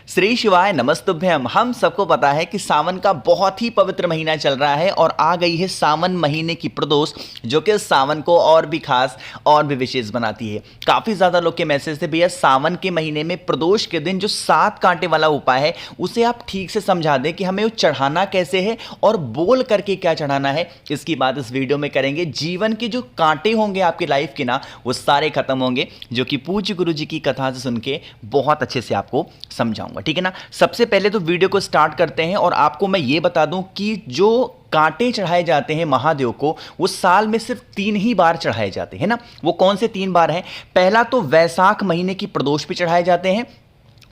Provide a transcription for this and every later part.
श्री शिवाय नमस्तुभ्यम। हम सबको पता है कि सावन का बहुत ही पवित्र महीना चल रहा है और आ गई है सावन महीने की प्रदोष, जो कि सावन को और भी खास और भी विशेष बनाती है। काफ़ी ज़्यादा लोग के मैसेज थे, भैया सावन के महीने में प्रदोष के दिन जो 7 कांटे वाला उपाय है उसे आप ठीक से समझा दें कि हमें वो चढ़ाना कैसे है और बोल करके क्या चढ़ाना है। इसकी बात इस वीडियो में करेंगे। जीवन के जो कांटे होंगे आपकी लाइफ के ना, वो सारे खत्म होंगे, जो कि पूज्य गुरु जी की कथा से सुन के बहुत अच्छे से आपको समझाऊंगा, ठीक है ना। सबसे पहले तो वीडियो को स्टार्ट करते हैं और आपको मैं ये बता दूं कि जो कांटे चढ़ाए जाते हैं महादेव को, वो साल में सिर्फ 3 ही बार चढ़ाए जाते हैं ना। वो कौन से 3 बार हैं? पहला तो वैशाख महीने की प्रदोष पे चढ़ाए जाते हैं,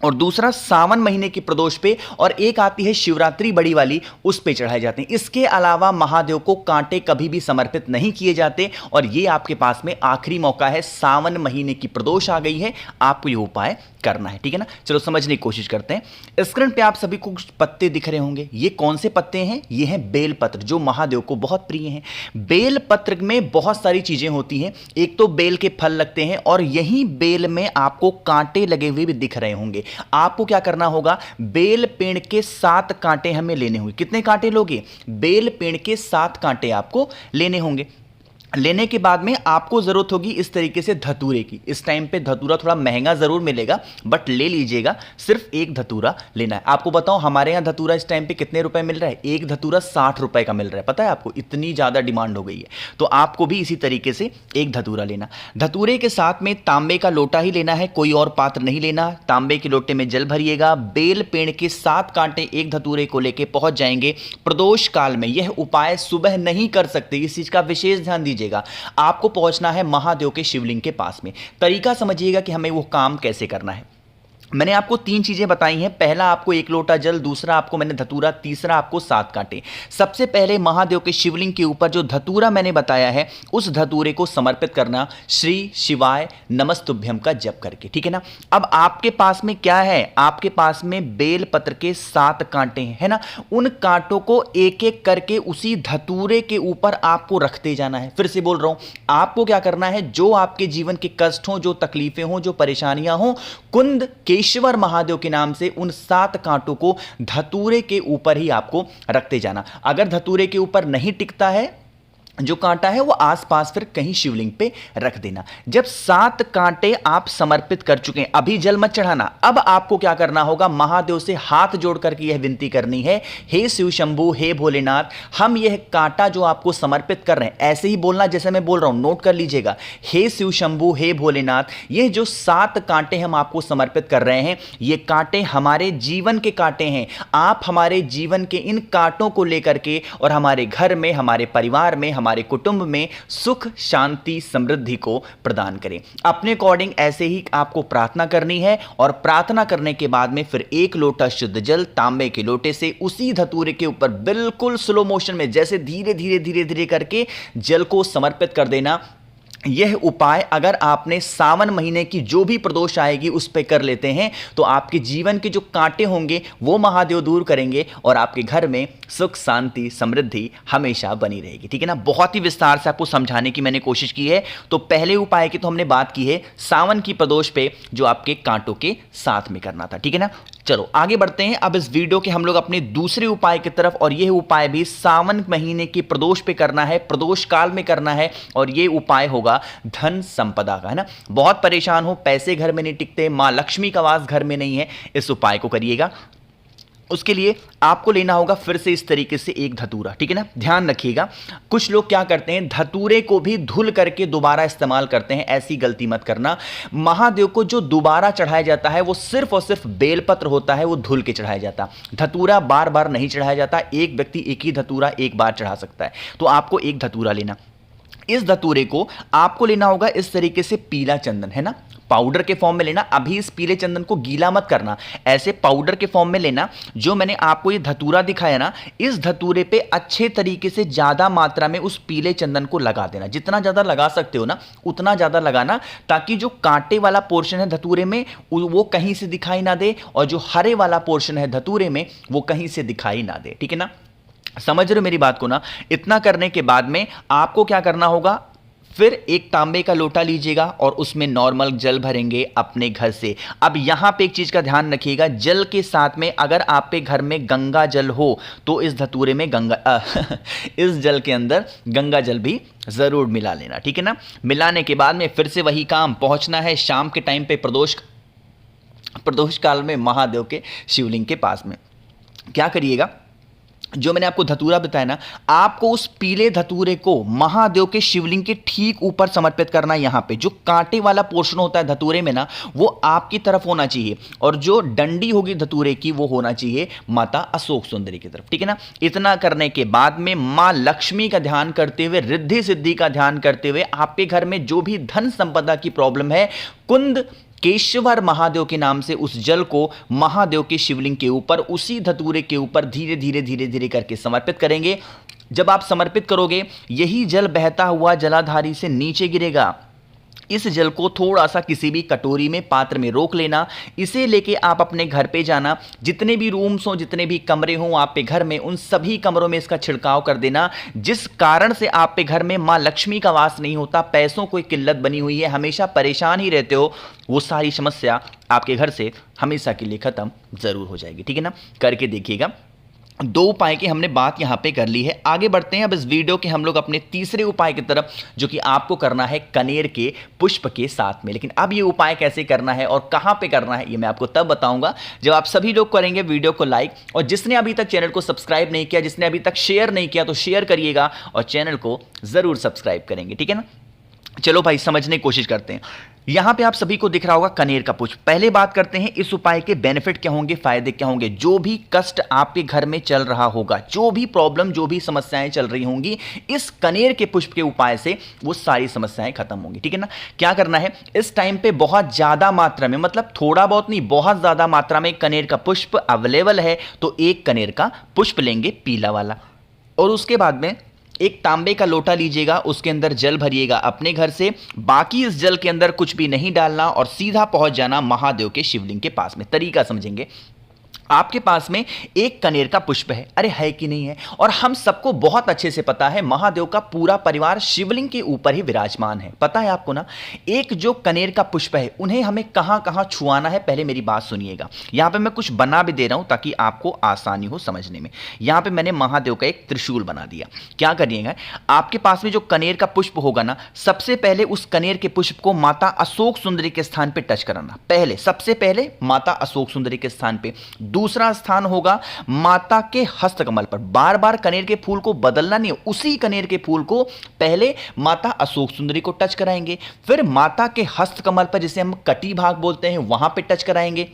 और दूसरा सावन महीने की प्रदोष पे, और एक आती है शिवरात्रि बड़ी वाली, उस पे चढ़ाए जाते हैं। इसके अलावा महादेव को कांटे कभी भी समर्पित नहीं किए जाते। और ये आपके पास में आखिरी मौका है, सावन महीने की प्रदोष आ गई है, आपको ये उपाय करना है, ठीक है ना। चलो समझने की कोशिश करते हैं। स्क्रीन पे आप सभी को कुछ पत्ते दिख रहे होंगे। ये कौन से पत्ते हैं? ये हैं बेलपत्र, जो महादेव को बहुत प्रिय हैं। बेलपत्र में बहुत सारी चीजें होती हैं। एक तो बेल के फल लगते हैं, और यही बेल में आपको कांटे लगे हुए भी दिख रहे होंगे। आपको क्या करना होगा? बेल पेड़ के 7 कांटे हमें लेने होंगे। कितने कांटे लोगे? बेल पेड़ के 7 कांटे आपको लेने होंगे। लेने के बाद में आपको जरूरत होगी इस तरीके से धतूरे की। इस टाइम पे धतूरा थोड़ा महंगा जरूर मिलेगा, बट ले लीजिएगा। सिर्फ एक धतूरा लेना है। आपको बताऊं, हमारे यहां धतूरा इस टाइम पे कितने रुपए मिल रहा है? एक धतूरा 60 रुपए का मिल रहा है। पता है आपको? इतनी ज्यादा डिमांड हो गई है। तो आपको भी इसी तरीके से एक धतूरा लेना। धतूरे के साथ में तांबे का लोटा ही लेना है, कोई और पात्र नहीं लेना। तांबे के लोटे में जल भरिएगा। बेल पेड़ के 7 कांटे एक धतूरे को लेके पहुंच जाएंगे। प्रदोष काल में यह उपाय सुबह नहीं कर सकते, इस चीज का विशेष ध्यान दीजिएगा। आपको पहुंचना है महादेव के शिवलिंग के पास में। तरीका समझिएगा कि हमें वो काम कैसे करना है। मैंने आपको 3 चीजें बताई हैं। पहला आपको 1 लोटा जल, दूसरा आपको मैंने धतूरा, तीसरा आपको 7 कांटे। सबसे पहले महादेव के शिवलिंग के ऊपर जो धतूरा मैंने बताया है, उस धतूरे को समर्पित करना श्री शिवाय नमस्तुभ्यम का जप करके, ठीक है ना। अब आपके पास में क्या है? आपके पास में बेल पत्र के 7 कांटे हैं, है ना। उन कांटों को एक एक करके उसी धतूरे के ऊपर आपको रखते जाना है। फिर से बोल रहा हूं, आपको क्या करना है? जो आपके जीवन के कष्ट हो, जो तकलीफें हो, जो परेशानियां हो, कुंद केशवर महादेव के नाम से उन 7 कांटों को धतूरे के ऊपर ही आपको रखते जाना। अगर धतूरे के ऊपर नहीं टिकता है जो कांटा है, वो आसपास फिर कहीं शिवलिंग पे रख देना। जब 7 कांटे आप समर्पित कर चुके हैं, अभी जल मत चढ़ाना। अब आपको क्या करना होगा? महादेव से हाथ जोड़ करके यह विनती करनी है, हे शिव शंभू, हे भोलेनाथ, हम यह कांटा जो आपको समर्पित कर रहे हैं, ऐसे ही बोलना जैसे मैं बोल रहा हूं, नोट कर लीजिएगा। हे शिव शंभू, हे भोलेनाथ, ये जो 7 कांटे हम आपको समर्पित कर रहे हैं, ये कांटे हमारे जीवन के कांटे हैं। आप हमारे जीवन के इन कांटों को लेकर के और हमारे घर में, हमारे परिवार में, हमारे कुटुंब में सुख, शांति, समृद्धि को प्रदान करें। अपने अकॉर्डिंग ऐसे ही आपको प्रार्थना करनी है। और प्रार्थना करने के बाद में फिर 1 लोटा शुद्ध जल तांबे के लोटे से उसी धतूरे के ऊपर बिल्कुल स्लो मोशन में, जैसे धीरे धीरे धीरे धीरे करके जल को समर्पित कर देना। यह उपाय अगर आपने सावन महीने की जो भी प्रदोष आएगी उस पे कर लेते हैं, तो आपके जीवन के जो कांटे होंगे वो महादेव दूर करेंगे और आपके घर में सुख, शांति, समृद्धि हमेशा बनी रहेगी, ठीक है ना। बहुत ही विस्तार से आपको समझाने की मैंने कोशिश की है। तो पहले उपाय की तो हमने बात की है सावन की प्रदोष पे, जो आपके कांटों के साथ में करना था, ठीक है ना। चलो आगे बढ़ते हैं अब इस वीडियो के हम लोग अपने दूसरे उपाय की तरफ। और यह उपाय भी सावन महीने की प्रदोष पे करना है, प्रदोष काल में करना है। और यह उपाय होगा धन संपदा का, है ना। बहुत परेशान हो, पैसे घर में नहीं टिकते, मां लक्ष्मी का वास घर में नहीं है, इस उपाय को करिएगा। उसके लिए आपको लेना होगा फिर से इस तरीके से एक धतूरा, ठीक है ना। ध्यान रखिएगा, कुछ लोग क्या करते हैं, धतूरे को भी धुल करके दोबारा इस्तेमाल करते हैं। ऐसी गलती मत करना। महादेव को जो दोबारा चढ़ाया जाता है वो सिर्फ और सिर्फ बेलपत्र होता है, वो धुल के चढ़ाया जाता। धतूरा बार बार नहीं चढ़ाया जाता। एक व्यक्ति एक ही धतूरा एक बार चढ़ा सकता है। तो आपको एक धतूरा लेना। इस धतूरे को आपको लेना होगा इस तरीके से पीला चंदन, है ना, पाउडर के फॉर्म में लेना। अभी इस पीले चंदन को गीला मत करना, ऐसे पाउडर के फॉर्म में लेना। जो मैंने आपको ये धतूरा दिखाया ना, इस धतूरे पे अच्छे तरीके से ज्यादा मात्रा में उस पीले चंदन को लगा देना। जितना ज्यादा लगा सकते हो ना, उतना ज्यादा लगाना, ताकि जो कांटे वाला पोर्शन है धतूरे में वो कहीं से दिखाई ना दे, और जो हरे वाला पोर्शन है धतूरे में वो कहीं से दिखाई ना दे, ठीक है ना। समझ रहे हो मेरी बात को ना। इतना करने के बाद में आपको क्या करना होगा? फिर एक तांबे का लोटा लीजिएगा और उसमें नॉर्मल जल भरेंगे अपने घर से। अब यहां पे एक चीज का ध्यान रखिएगा, जल के साथ में अगर आप पे घर में गंगा जल हो तो इस धतूरे में इस जल के अंदर गंगा जल भी जरूर मिला लेना, ठीक है ना। मिलाने के बाद में फिर से वही काम, पहुंचना है शाम के टाइम पे प्रदोष काल में महादेव के शिवलिंग के पास में। क्या करिएगा, जो मैंने आपको धतूरा बताया ना, आपको उस पीले धतूरे को महादेव के शिवलिंग के ठीक ऊपर समर्पित करना है। यहां पे जो कांटे वाला पोर्शन होता है धतूरे में ना, वो आपकी तरफ होना चाहिए, और जो डंडी होगी धतूरे की वो होना चाहिए माता अशोक सुंदरी की तरफ, ठीक है ना। इतना करने के बाद में मां लक्ष्मी का ध्यान करते हुए, रिद्धि सिद्धि का ध्यान करते हुए, आपके घर में जो भी धन संपदा की प्रॉब्लम है, कुंद केशवर महादेव के नाम से उस जल को महादेव के शिवलिंग के ऊपर, उसी धतूरे के ऊपर धीरे धीरे धीरे धीरे करके समर्पित करेंगे। जब आप समर्पित करोगे, यही जल बहता हुआ जलाधारी से नीचे गिरेगा। इस जल को थोड़ा सा किसी भी कटोरी में, पात्र में रोक लेना। इसे लेके आप अपने घर पे जाना, जितने भी रूम्स हो, जितने भी कमरे हों आप पे घर में, उन सभी कमरों में इसका छिड़काव कर देना। जिस कारण से आप पे घर में मां लक्ष्मी का वास नहीं होता, पैसों को किल्लत बनी हुई है, हमेशा परेशान ही रहते हो, वो सारी समस्या आपके घर से हमेशा के लिए खत्म जरूर हो जाएगी, ठीक है ना। करके देखिएगा। 2 उपाय की हमने बात यहां पे कर ली है। आगे बढ़ते हैं अब इस वीडियो के हम लोग अपने तीसरे उपाय की तरफ, जो कि आपको करना है कनेर के पुष्प के साथ में। लेकिन अब ये उपाय कैसे करना है और कहां पे करना है, ये मैं आपको तब बताऊंगा जब आप सभी लोग करेंगे वीडियो को लाइक, और जिसने अभी तक चैनल को सब्सक्राइब नहीं किया, जिसने अभी तक शेयर नहीं किया, तो शेयर करिएगा और चैनल को जरूर सब्सक्राइब करेंगे, ठीक है ना। चलो भाई, समझने की कोशिश करते हैं। यहां पे आप सभी को दिख रहा होगा कनेर का पुष्प। पहले बात करते हैं इस उपाय के बेनिफिट क्या होंगे, फायदे क्या होंगे। जो भी कष्ट आपके घर में चल रहा होगा, जो भी प्रॉब्लम, जो भी समस्याएं चल रही होंगी, इस कनेर के पुष्प के उपाय से वो सारी समस्याएं खत्म होंगी, ठीक है ना। क्या करना है, इस टाइम पे बहुत ज्यादा मात्रा में, मतलब थोड़ा बहुत नहीं, बहुत ज्यादा मात्रा में कनेर का पुष्प अवेलेबल है, तो एक कनेर का पुष्प लेंगे पीला वाला, और उसके बाद में एक तांबे का लोटा लीजिएगा, उसके अंदर जल भरिएगा अपने घर से। बाकी इस जल के अंदर कुछ भी नहीं डालना और सीधा पहुंच जाना महादेव के शिवलिंग के पास में। तरीका समझेंगे। आपके पास में एक कनेर का पुष्प है, अरे है कि नहीं है, और हम सबको बहुत अच्छे से पता है महादेव का पूरा परिवार शिवलिंग के ऊपर ही विराजमान है, पता है आपको ना। एक जो कनेर का पुष्प है, उन्हें हमें कहां कहां छुआना है, पहले मेरी बात सुनिएगा। यहां पे मैं कुछ बना भी दे रहा हूं ताकि आपको आसानी हो समझने में। यहां पे मैंने महादेव का एक त्रिशूल बना दिया। क्या करिएगा, आपके पास में जो कनेर का पुष्प होगा ना, सबसे पहले उस कनेर के पुष्प को माता अशोक सुंदरी के स्थान पे टच कराना। पहले, सबसे पहले माता अशोक सुंदरी के स्थान पे। दूसरा स्थान होगा माता के हस्तकमल पर। बार बार कनेर के फूल को बदलना नहीं है, उसी कनेर के फूल को पहले माता अशोक सुंदरी को टच कराएंगे, फिर माता के हस्तकमल पर, जिसे हम कटी भाग बोलते हैं, वहां पे टच कराएंगे।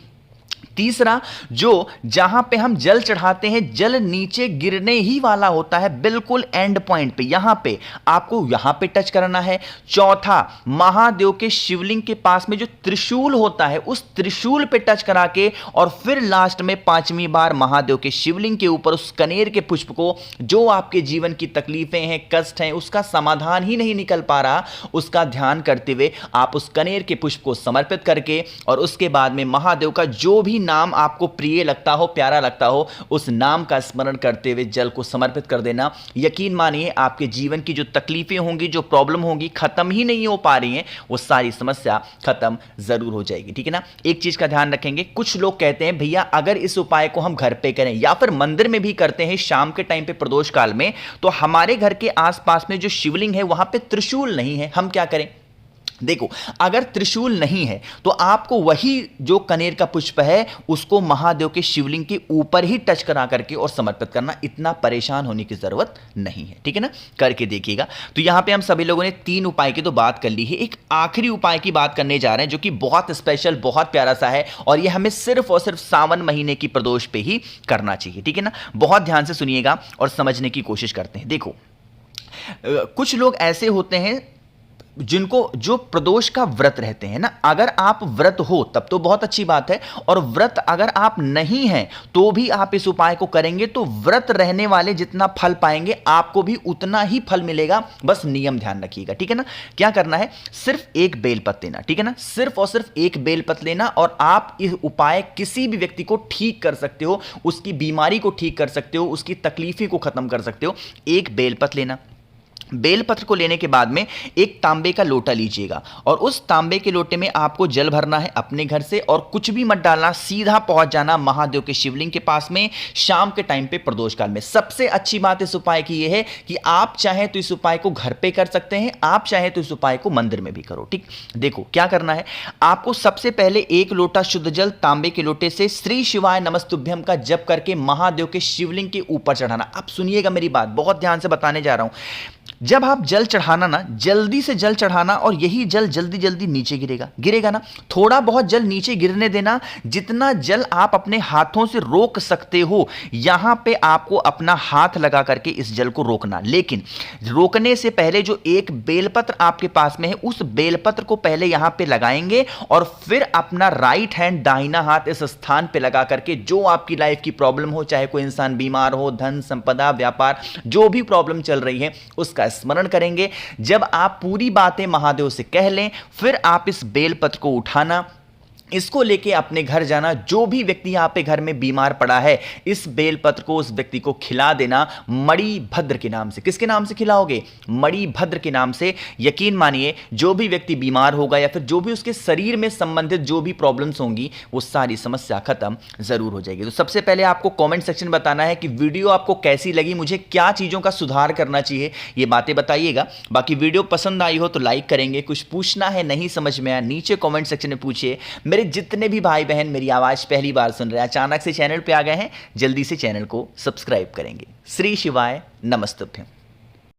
तीसरा, जो जहां पे हम जल चढ़ाते हैं, जल नीचे गिरने ही वाला होता है, बिल्कुल एंड पॉइंट पे, यहां पे आपको यहां पे टच करना है। चौथा, महादेव के शिवलिंग के पास में जो त्रिशूल होता है, उस त्रिशूल पे टच करा के, और फिर लास्ट में 5वीं बार महादेव के शिवलिंग के ऊपर उस कनेर के पुष्प को, जो आपके जीवन की तकलीफें हैं, कष्ट हैं, उसका समाधान ही नहीं निकल पा रहा, उसका ध्यान करते हुए आप उस कनेर के पुष्प को समर्पित करके, और उसके बाद में महादेव का जो भी नाम आपको प्रिय लगता हो, प्यारा लगता हो, उस नाम का स्मरण करते हुए जल को समर्पित कर देना। यकीन मानिए, आपके जीवन की जो तकलीफें होंगी, जो प्रॉब्लम होंगी, खत्म ही नहीं हो पा रही हैं, वो सारी समस्या खत्म जरूर हो जाएगी, ठीक है ना। एक चीज का ध्यान रखेंगे, कुछ लोग कहते हैं भैया अगर इस उपाय को हम घर पे करें या फिर मंदिर में भी करते हैं शाम के टाइम पे प्रदोष काल में, तो हमारे घर के आसपास में जो शिवलिंग है वहां पे त्रिशूल नहीं है, हम क्या करें। देखो, अगर त्रिशूल नहीं है तो आपको वही जो कनेर का पुष्प है उसको महादेव के शिवलिंग के ऊपर ही टच करा करके और समर्पित करना। इतना परेशान होने की जरूरत नहीं है, ठीक है ना। करके देखिएगा। तो यहां पे हम सभी लोगों ने 3 उपाय की तो बात कर ली है, एक आखिरी उपाय की बात करने जा रहे हैं जो कि बहुत स्पेशल, बहुत प्यारा सा है, और यह हमें सिर्फ और सिर्फ सावन महीने की प्रदोष पे ही करना चाहिए, ठीक है ना। बहुत ध्यान से सुनिएगा और समझने की कोशिश करते हैं। देखो, कुछ लोग ऐसे होते हैं जिनको, जो प्रदोष का व्रत रहते हैं ना, अगर आप व्रत हो तब तो बहुत अच्छी बात है, और व्रत अगर आप नहीं हैं तो भी आप इस उपाय को करेंगे तो व्रत रहने वाले जितना फल पाएंगे आपको भी उतना ही फल मिलेगा। बस नियम ध्यान रखिएगा, ठीक है ना। क्या करना है, सिर्फ एक बेलपत्र लेना, ठीक है ना, सिर्फ और सिर्फ एक बेलपत्र लेना, और आप इस उपाय किसी भी व्यक्ति को ठीक कर सकते हो, उसकी बीमारी को ठीक कर सकते हो, उसकी तकलीफी को खत्म कर सकते हो। एक बेलपत्र लेना, बेलपत्र को लेने के बाद में एक तांबे का लोटा लीजिएगा और उस तांबे के लोटे में आपको जल भरना है अपने घर से और कुछ भी मत डालना, सीधा पहुंच जाना महादेव के शिवलिंग के पास में शाम के टाइम पे प्रदोष काल में। सबसे अच्छी बात इस उपाय की यह है कि आप चाहें तो इस उपाय को घर पे कर सकते हैं, आप चाहें तो इस उपाय को मंदिर में भी करो। ठीक, देखो क्या करना है। आपको सबसे पहले एक लोटा शुद्ध जल तांबे के लोटे से श्री शिवाय नमस्तुभ्यम का जप करके महादेव के शिवलिंग के ऊपर चढ़ाना। अब सुनिएगा मेरी बात, बहुत ध्यान से बताने जा रहा हूं। जब आप जल चढ़ाना ना, जल्दी से जल चढ़ाना और यही जल जल्दी जल्दी नीचे गिरेगा ना। थोड़ा बहुत जल नीचे गिरने देना, जितना जल आप अपने हाथों से रोक सकते हो यहां पे आपको अपना हाथ लगा करके इस जल को रोकना। लेकिन रोकने से पहले जो एक बेलपत्र आपके पास में है उस बेलपत्र को पहले यहां पे लगाएंगे और फिर अपना राइट हैंड दाहिना हाथ इस स्थान पे लगा करके जो आपकी लाइफ की प्रॉब्लम हो, चाहे कोई इंसान बीमार हो, धन संपदा व्यापार जो भी प्रॉब्लम चल रही है उसका स्मरण करेंगे। जब आप पूरी बातें महादेव से कह लें फिर आप इस बेलपत्र को उठाना, इसको लेके अपने घर जाना। जो भी व्यक्ति यहां पे घर में बीमार पड़ा है इस बेलपत्र को उस व्यक्ति को खिला देना मणिभद्र के नाम से। किसके नाम से खिलाओगे? मणिभद्र के नाम से। यकीन मानिए जो भी व्यक्ति बीमार होगा या फिर जो भी उसके शरीर में संबंधित जो भी प्रॉब्लम्स होंगी वो सारी समस्या खत्म जरूर हो जाएगी। तो सबसे पहले आपको कॉमेंट सेक्शन में बताना है कि वीडियो आपको कैसी लगी, मुझे क्या चीजों का सुधार करना चाहिए, ये बातें बताइएगा। बाकी वीडियो पसंद आई हो तो लाइक करेंगे, कुछ पूछना है नहीं समझ में आया नीचे कॉमेंट सेक्शन में पूछिए। मेरे जितने भी भाई बहन मेरी आवाज पहली बार सुन रहे हैं, अचानक से चैनल पे आ गए हैं, जल्दी से चैनल को सब्सक्राइब करेंगे। श्री शिवाय नमस्तुभ्यम।